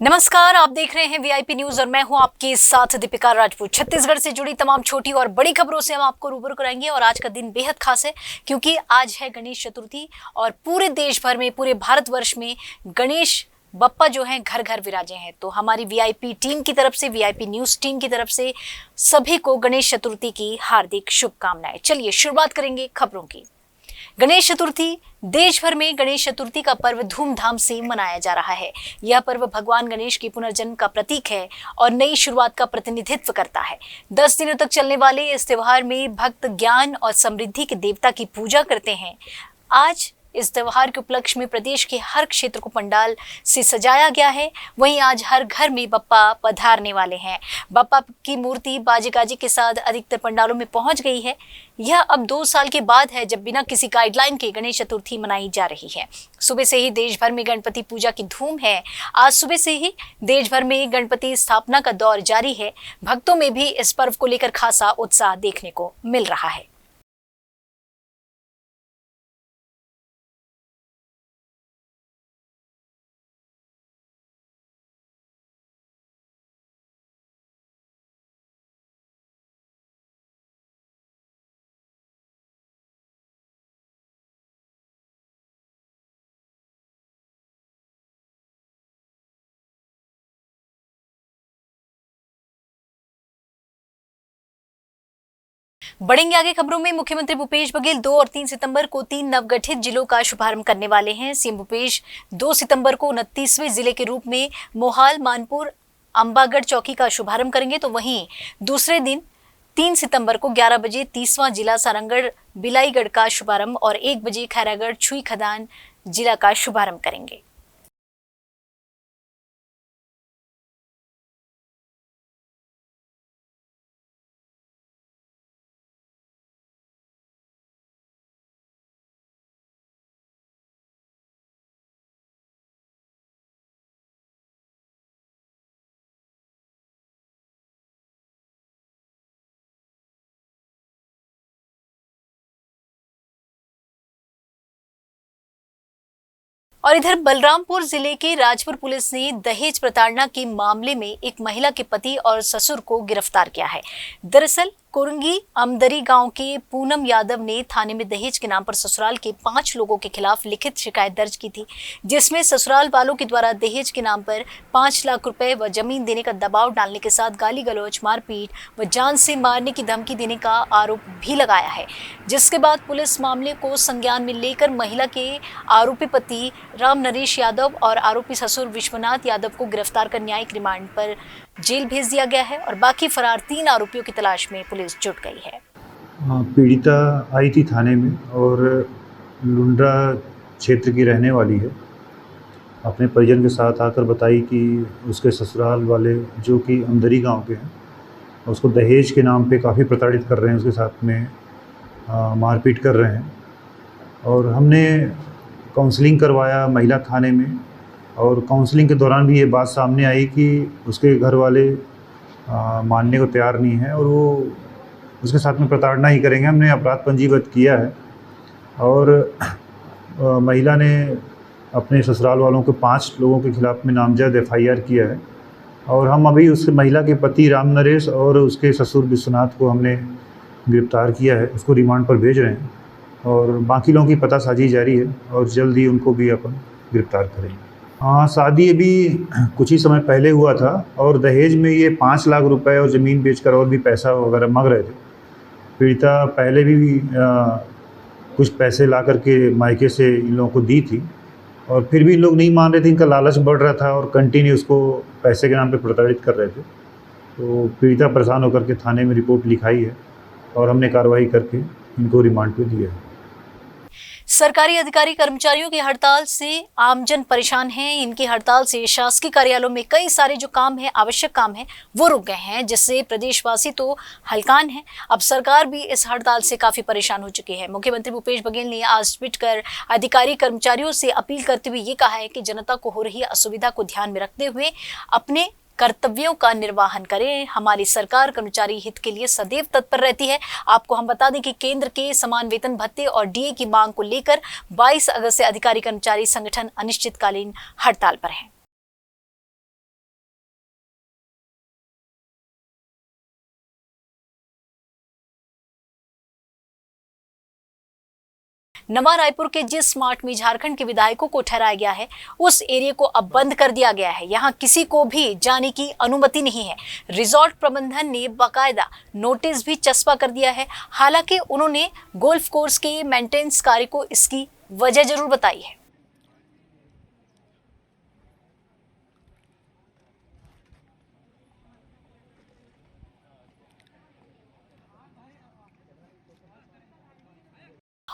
नमस्कार, आप देख रहे हैं वीआईपी न्यूज और मैं हूं आपके साथ दीपिका राजपूत। छत्तीसगढ़ से जुड़ी तमाम छोटी और बड़ी खबरों से हम आपको रूबरू कराएंगे और आज का दिन बेहद खास है क्योंकि आज है गणेश चतुर्थी और पूरे देश भर में, पूरे भारतवर्ष में गणेश बप्पा जो हैं घर घर विराजे हैं। तो हमारी वीआईपी टीम की तरफ से, वीआईपी न्यूज टीम की तरफ से सभी को गणेश चतुर्थी की हार्दिक शुभकामनाएं। चलिए शुरुआत करेंगे खबरों की। गणेश चतुर्थी, देश भर में गणेश चतुर्थी का पर्व धूमधाम से मनाया जा रहा है। यह पर्व भगवान गणेश के पुनर्जन्म का प्रतीक है और नई शुरुआत का प्रतिनिधित्व करता है। 10 दिनों तक चलने वाले इस त्योहार में भक्त ज्ञान और समृद्धि के देवता की पूजा करते हैं। आज इस त्योहार के उपलक्ष्य में प्रदेश के हर क्षेत्र को पंडाल से सजाया गया है। वहीं आज हर घर में बप्पा पधारने वाले हैं। बप्पा की मूर्ति बाजे गाजे के साथ अधिकतर पंडालों में पहुंच गई है। यह अब 2 साल के बाद है जब बिना किसी गाइडलाइन के गणेश चतुर्थी मनाई जा रही है। सुबह से ही देश भर में गणपति पूजा की धूम है। आज सुबह से ही देश भर में गणपति स्थापना का दौर जारी है। भक्तों में भी इस पर्व को लेकर खासा उत्साह देखने को मिल रहा है। बढ़ेंगे आगे खबरों में। मुख्यमंत्री भूपेश बघेल 2 और 3 सितंबर को 3 नवगठित जिलों का शुभारंभ करने वाले हैं। सीएम भूपेश 2 सितंबर को 29वें जिले के रूप में मोहाल, मानपुर, अंबागढ़ चौकी का शुभारंभ करेंगे। तो वहीं दूसरे दिन 3 सितंबर को 11 बजे 30वां जिला सारंगढ़ बिलाईगढ़ का शुभारंभ और 1 बजे खैरागढ़ छुई खदान जिला का शुभारंभ करेंगे। और इधर बलरामपुर जिले के राजपुर पुलिस ने दहेज प्रताड़ना के मामले में एक महिला के पति और ससुर को गिरफ्तार किया है। दरअसल कुरंगी अमदरी गांव के पूनम यादव ने थाने में दहेज के नाम पर ससुराल के 5 लोगों के खिलाफ लिखित शिकायत दर्ज की थी, जिसमें ससुराल वालों के द्वारा दहेज के नाम पर 5 लाख रुपए व जमीन देने का दबाव डालने के साथ गाली गलौज, मारपीट व जान से मारने की धमकी देने का आरोप भी लगाया है। जिसके बाद पुलिस मामले को संज्ञान में लेकर महिला के आरोपी पति राम नरेश यादव और आरोपी ससुर विश्वनाथ यादव को गिरफ्तार कर न्यायिक रिमांड पर जेल भेज दिया गया है और बाकी फरार 3 आरोपियों की तलाश में पुलिस जुट गई है। पीड़िता आई थी थाने में और लुंड्रा क्षेत्र की रहने वाली है। अपने परिजन के साथ आकर बताई कि उसके ससुराल वाले जो कि अमदरी गांव के हैं, उसको दहेज के नाम पे काफ़ी प्रताड़ित कर रहे हैं, उसके साथ में मारपीट कर रहे हैं। और हमने काउंसलिंग करवाया महिला थाने में और काउंसलिंग के दौरान भी ये बात सामने आई कि उसके घर वाले मानने को तैयार नहीं है और वो उसके साथ में प्रताड़ना ही करेंगे। हमने अपराध पंजीबद्ध किया है और महिला ने अपने ससुराल वालों के 5 लोगों के खिलाफ में नामजद FIR किया है और हम अभी उस महिला के पति राम नरेश और उसके ससुर विश्वनाथ को हमने गिरफ्तार किया है। उसको रिमांड पर भेज रहे हैं और बाकी लोगों की पतासाजी जारी है और जल्द ही उनको भी अपन गिरफ्तार करेंगे। हाँ, शादी अभी कुछ ही समय पहले हुआ था और दहेज में ये 5 लाख रुपए और ज़मीन बेचकर और भी पैसा वगैरह मांग रहे थे। पीड़िता पहले भी कुछ पैसे ला करके मायके से इन लोगों को दी थी और फिर भी इन लोग नहीं मान रहे थे। इनका लालच बढ़ रहा था और कंटिन्यू उसको पैसे के नाम पे प्रताड़ित कर रहे थे। तो पीड़िता परेशान होकर के थाने में रिपोर्ट लिखाई है और हमने कार्रवाई करके इनको रिमांड पे दिया है। सरकारी अधिकारी कर्मचारियों की हड़ताल से आमजन परेशान हैं। इनकी हड़ताल से शासकीय कार्यालयों में कई सारे जो काम है, आवश्यक काम है, वो रुक गए हैं, जिससे प्रदेशवासी तो हलकान हैं। अब सरकार भी इस हड़ताल से काफी परेशान हो चुकी है। मुख्यमंत्री भूपेश बघेल ने आज ट्वीट कर अधिकारी कर्मचारियों से अपील करते हुए ये कहा है कि जनता को हो रही असुविधा को ध्यान में रखते हुए अपने कर्तव्यों का निर्वहन करें। हमारी सरकार कर्मचारी हित के लिए सदैव तत्पर रहती है। आपको हम बता दें कि केंद्र के समान वेतन भत्ते और डीए की मांग को लेकर 22 अगस्त से अधिकारी कर्मचारी संगठन अनिश्चितकालीन हड़ताल पर हैं। नवा रायपुर के जिस स्मार्ट में झारखंड के विधायकों को ठहराया गया है, उस एरिया को अब बंद कर दिया गया है। यहां किसी को भी जाने की अनुमति नहीं है। रिजॉर्ट प्रबंधन ने बाकायदा नोटिस भी चस्पा कर दिया है। हालांकि उन्होंने गोल्फ कोर्स के मेंटेनेंस कार्य को इसकी वजह जरूर बताई है।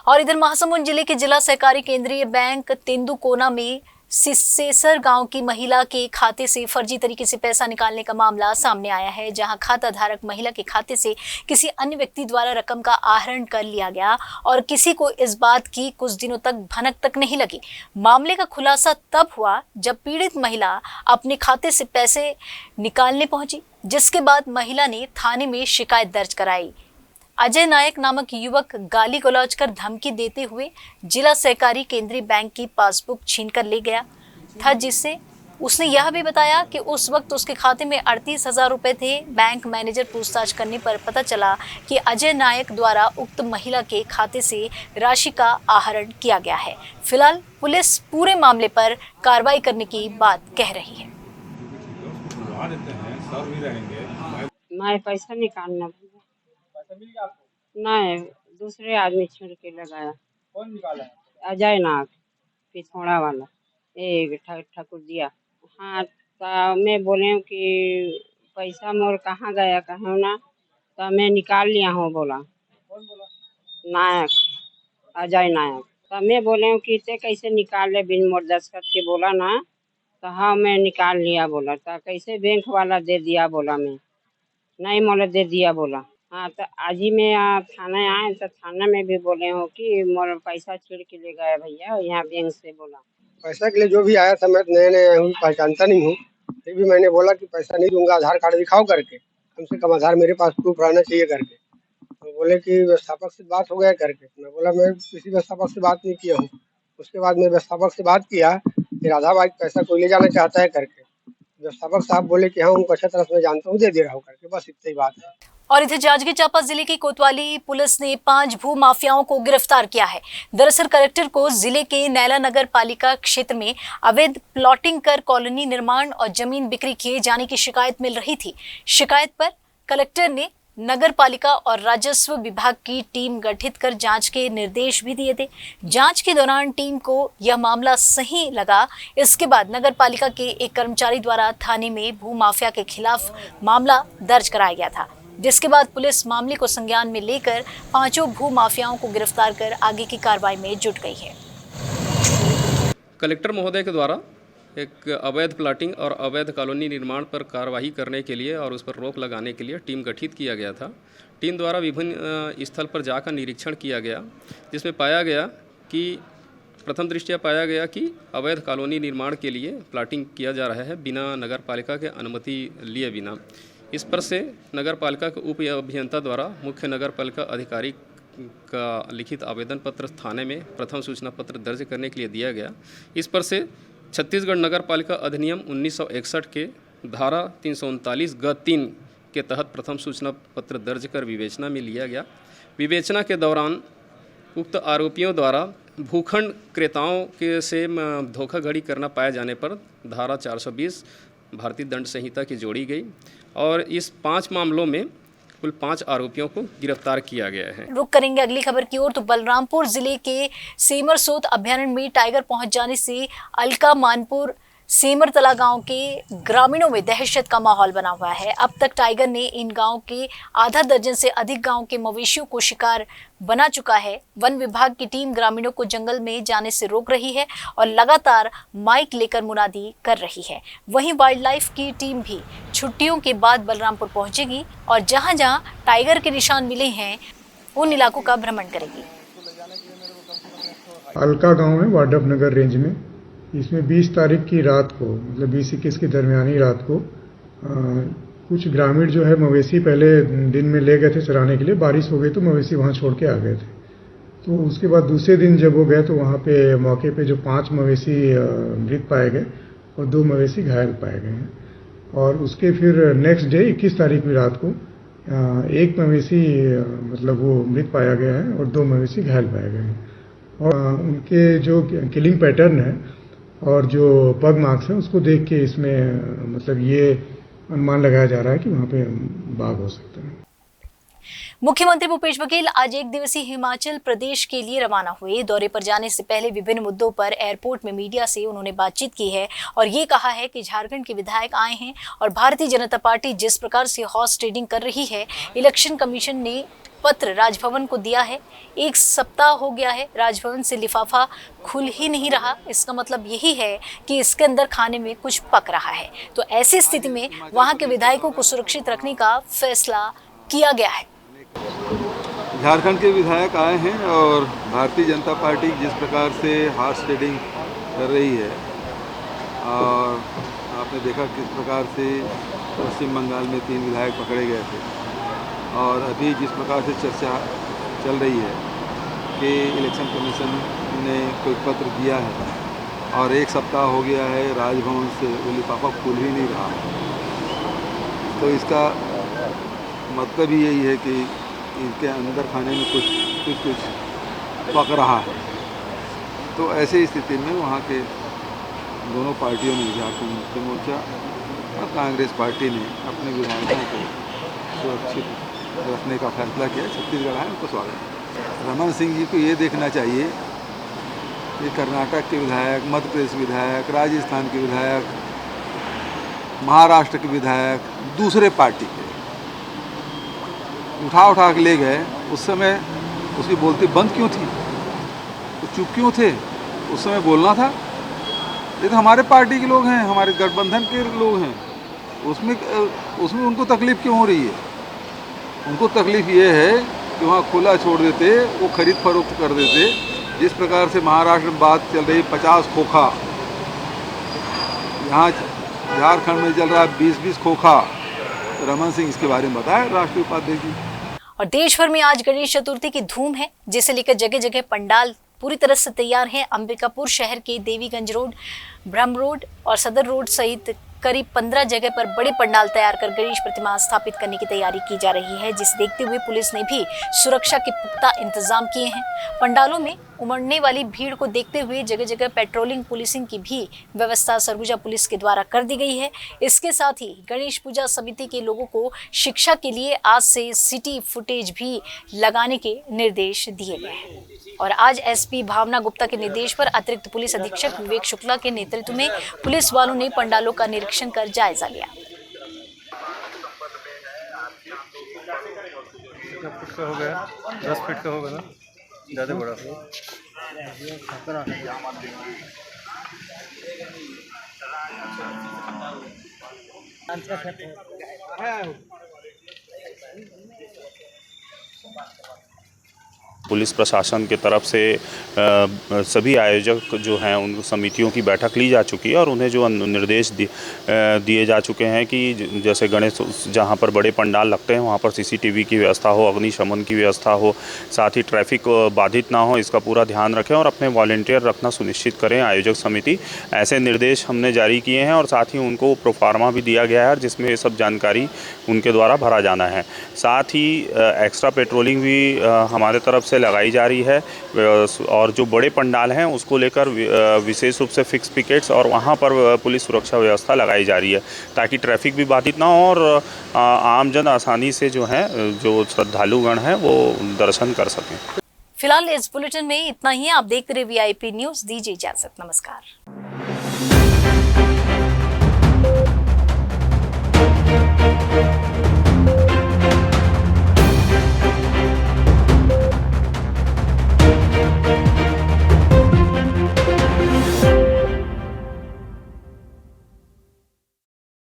और इधर महासमुंद जिले के जिला सहकारी केंद्रीय बैंक तेंदुकोना में सिसेसर गांव की महिला के खाते से फर्जी तरीके से पैसा निकालने का मामला सामने आया है, जहां खाता धारक महिला के खाते से किसी अन्य व्यक्ति द्वारा रकम का आहरण कर लिया गया और किसी को इस बात की कुछ दिनों तक भनक तक नहीं लगी। मामले का खुलासा तब हुआ जब पीड़ित महिला अपने खाते से पैसे निकालने पहुंची, जिसके बाद महिला ने थाने में शिकायत दर्ज कराई। अजय नायक नामक युवक गाली गलौज कर धमकी देते हुए जिला सहकारी केंद्रीय बैंक की पासबुक छीनकर ले गया था, जिससे उसने यह भी बताया कि उस वक्त उसके खाते में 38,000 रुपए थे। बैंक मैनेजर पूछताछ करने पर पता चला कि अजय नायक द्वारा उक्त महिला के खाते से राशि का आहरण किया गया है। फिलहाल पुलिस पूरे मामले पर कार्रवाई करने की बात कह रही है। मैं पैसा निकालना नहीं, दूसरे आदमी छीन के लगाया। कौन निकाला है? अजय नाग पिछोड़ा वाला एक ठाकुर दिया। हाँ, तो मैं बोले हूँ कि पैसा मोर कहाँ गया, कहूँ ना, तो मैं निकाल लिया हूँ बोला। कौन बोला? नायक, अजय नायक। तो मैं बोले हूँ कि ते कैसे निकाल ले बिन मोर दस्तखत के, बोला ना, तो हाँ मैं निकाल लिया बोला। तो कैसे बैंक वाला दे दिया बोला, मैं नहीं मोला दे दिया बोला। हाँ, तो आज ही मैं थाने आए तो थाना में भी बोले हो कि मोर पैसा छीड़ के ले गए भैया यहाँ बैंक से, बोला। पैसा के लिए जो भी आया था, मैं नए नए हूँ, पहचानता नहीं हूँ, फिर भी मैंने बोला कि पैसा नहीं दूंगा, आधार कार्ड दिखाओ करके, कम से कम आधार मेरे पास प्रूफ रहना चाहिए करके। तो बोले कि व्यवस्थापक से बात हो गया करके। मैं बोला मैं किसी व्यवस्थापक से बात नहीं किया हूँ। उसके बाद मैं व्यवस्थापक से बात किया, फिर आधा बाइक पैसा कोई ले जाना चाहता है करके। व्यवस्थापक साहब बोले कि हाँ उनको अच्छा तरह से मैं जानता हूँ, दे दे रहा हूँ करके, बस इतनी ही बात है। और इधर जांजगीर चांपा जिले की कोतवाली पुलिस ने 5 भू माफियाओं को गिरफ्तार किया है। दरअसल कलेक्टर को जिले के नैला नगर पालिका क्षेत्र में अवैध प्लॉटिंग कर कॉलोनी निर्माण और जमीन बिक्री किए जाने की शिकायत मिल रही थी। शिकायत पर कलेक्टर ने नगर पालिका और राजस्व विभाग की टीम गठित कर जांच के निर्देश भी दिए थे। जांच के दौरान टीम को यह मामला सही लगा। इसके बाद नगर पालिका के एक कर्मचारी द्वारा थाने में भू माफिया के खिलाफ मामला दर्ज कराया गया था, जिसके बाद पुलिस मामले को संज्ञान में लेकर 5 भू माफियाओं को गिरफ्तार कर आगे की कार्रवाई में जुट गई है। कलेक्टर महोदय के द्वारा एक अवैध प्लाटिंग और अवैध कॉलोनी निर्माण पर कार्रवाई करने के लिए और उस पर रोक लगाने के लिए टीम गठित किया गया था। टीम द्वारा विभिन्न स्थल पर जाकर निरीक्षण किया गया, जिसमें पाया गया कि प्रथम दृष्टया पाया गया कि अवैध कॉलोनी निर्माण के लिए प्लाटिंग किया जा रहा है बिना नगर पालिका के अनुमति लिए बिना। इस पर से नगर पालिका के उप अभियंता द्वारा मुख्य नगर पालिका अधिकारी का लिखित आवेदन पत्र थाने में प्रथम सूचना पत्र दर्ज करने के लिए दिया गया। इस पर से छत्तीसगढ़ नगर पालिका अधिनियम 1961 के धारा 339 ग 3 के तहत प्रथम सूचना पत्र दर्ज कर विवेचना में लिया गया। विवेचना के दौरान उक्त आरोपियों द्वारा भूखंड क्रेताओं के से धोखाधड़ी करना पाए जाने पर धारा 420 भारतीय दंड संहिता की जोड़ी गई और इस 5 मामलों में कुल 5 आरोपियों को गिरफ्तार किया गया है। रुक करेंगे अगली खबर की ओर। तो बलरामपुर जिले के सेमरसोत अभयारण्य में टाइगर पहुंच जाने से अलका मानपुर सेमरतला गांव के ग्रामीणों में दहशत का माहौल बना हुआ है। अब तक टाइगर ने इन गांव के आधा दर्जन से अधिक गांव के मवेशियों को शिकार बना चुका है। वन विभाग की टीम ग्रामीणों को जंगल में जाने से रोक रही है और लगातार माइक लेकर मुनादी कर रही है। वहीं वाइल्ड लाइफ की टीम भी छुट्टियों के बाद बलरामपुर पहुंचेगी और जहां-जहां टाइगर के निशान मिले हैं उन इलाकों का भ्रमण करेगी। अलका गांव है वाड्डफ नगर रेंज में। इसमें 20 तारीख की रात को, मतलब 20-21 की दरमियानी रात को कुछ ग्रामीण जो है मवेशी पहले दिन में ले गए थे चराने के लिए। बारिश हो गई तो मवेशी वहां छोड़ के आ गए थे। तो उसके बाद दूसरे दिन जब वो गए तो वहां पे मौके पे जो 5 मवेशी मृत पाए गए और 2 मवेशी घायल पाए गए हैं। और उसके फिर नेक्स्ट डे 21 तारीख की रात को 1 मवेशी मतलब वो मृत पाया गया है और 2 मवेशी घायल पाए गए हैं। और उनके जो किलिंग पैटर्न है और जो पग मार्क्स है उसको देख के इसमें मतलब ये अनुमान लगाया जा रहा है कि वहाँ पे बाघ हो सकते हैं। मुख्यमंत्री भूपेश बघेल आज 1 दिवसीय हिमाचल प्रदेश के लिए रवाना हुए। दौरे पर जाने से पहले विभिन्न मुद्दों पर एयरपोर्ट में मीडिया से उन्होंने बातचीत की है और ये कहा है कि झारखंड के विधायक आए हैं और भारतीय जनता पार्टी जिस प्रकार से हॉर्स ट्रेडिंग कर रही है, इलेक्शन कमीशन ने पत्र राजभवन को दिया है। 1 सप्ताह हो गया है, राजभवन से लिफाफा खुल ही नहीं रहा। इसका मतलब यही है कि इसके अंदर खाने में कुछ पक रहा है। तो ऐसी स्थिति में वहां के विधायकों को सुरक्षित रखने का फैसला किया गया है। झारखंड के विधायक आए हैं और भारतीय जनता पार्टी जिस प्रकार से हॉर्स ट्रेडिंग कर रही है और आपने देखा किस प्रकार से पश्चिम बंगाल में 3 विधायक पकड़े गए थे और अभी जिस प्रकार से चर्चा चल रही है कि इलेक्शन कमीशन ने कोई पत्र दिया है और 1 सप्ताह हो गया है राजभवन से वो लिफाफा खुल ही नहीं रहा है। तो इसका मतलब ही यही है कि इनके अंदर खाने में कुछ पक रहा है। तो ऐसी स्थिति में वहाँ के दोनों पार्टियों ने, झारखंड मुक्ति मोर्चा और कांग्रेस पार्टी ने अपने विधायकों को सुरक्षित रखने का फैसला किया। छत्तीसगढ़ आए, उनको स्वागत है। रमन सिंह जी को ये देखना चाहिए कि कर्नाटक के विधायक, मध्य प्रदेश विधायक, राजस्थान के विधायक, महाराष्ट्र के विधायक दूसरे पार्टी के उठा के ले गए। उस समय उसकी बोलती बंद क्यों थी? वो चुप क्यों थे? उस समय बोलना था। ये तो हमारे पार्टी के लोग हैं, हमारे गठबंधन के लोग हैं। उसमें उनको तकलीफ़ क्यों हो रही है? उनको तकलीफ़ ये है कि वहाँ खुला छोड़ देते, वो खरीद फरोख्त कर देते। जिस प्रकार से महाराष्ट्र में बात चल रही 50 खोखा, यहाँ झारखंड में चल रहा है 20-20 खोखा। रमन सिंह इसके बारे में बताए, राष्ट्रीय उपाध्यक्ष जी। और देश भर में आज गणेश चतुर्थी की धूम है, जिसे लेकर जगह जगह पंडाल पूरी तरह से तैयार हैं। अंबिकापुर शहर के देवीगंज रोड, ब्रह्म रोड और सदर रोड सहित करीब 15 जगह पर बड़े पंडाल तैयार कर गणेश प्रतिमा स्थापित करने की तैयारी की जा रही है, जिसे देखते हुए पुलिस ने भी सुरक्षा के पुख्ता इंतजाम किए हैं। पंडालों में उमड़ने वाली भीड़ को देखते हुए जगह जगह पेट्रोलिंग पुलिसिंग की भी व्यवस्था सरगुजा पुलिस के द्वारा कर दी गई है। इसके साथ ही गणेश पूजा समिति के लोगों को शिक्षा के लिए आज से सिटी फुटेज भी लगाने के निर्देश दिए गए हैं। और आज एसपी भावना गुप्ता के निर्देश पर अतिरिक्त पुलिस अधीक्षक विवेक शुक्ला के नेतृत्व में पुलिस वालों ने पंडालों का निरीक्षण कर जायजा लिया। 10 फीट का हो गया, 10 फीट का होगा ना, ज़्यादा बड़ा पुलिस प्रशासन की तरफ से सभी आयोजक जो हैं उन समितियों की बैठक ली जा चुकी है और उन्हें जो निर्देश दिए जा चुके हैं कि जैसे गणेश जहां पर बड़े पंडाल लगते हैं वहां पर सीसीटीवी की व्यवस्था हो, अग्निशमन की व्यवस्था हो, साथ ही ट्रैफिक बाधित ना हो, इसका पूरा ध्यान रखें और अपने वॉलंटियर रखना सुनिश्चित करें आयोजक समिति। ऐसे निर्देश हमने जारी किए हैं और साथ ही उनको प्रोफार्मा भी दिया गया है जिसमें ये सब जानकारी उनके द्वारा भरा जाना है। साथ ही एक्स्ट्रा पेट्रोलिंग भी हमारे तरफ से लगाई जा रही है और जो बड़े पंडाल हैं उसको लेकर विशेष रूप से फिक्स पिकेट्स और वहाँ पर पुलिस सुरक्षा व्यवस्था लगाई जा रही है ताकि ट्रैफिक भी बाधित ना हो और आमजन आसानी से जो है जो श्रद्धालुगण हैं वो दर्शन कर सकें। फिलहाल इस बुलेटिन में इतना ही। आप देखते रहिए VIP न्यूज़। दीजिए इजाजत। नमस्कार।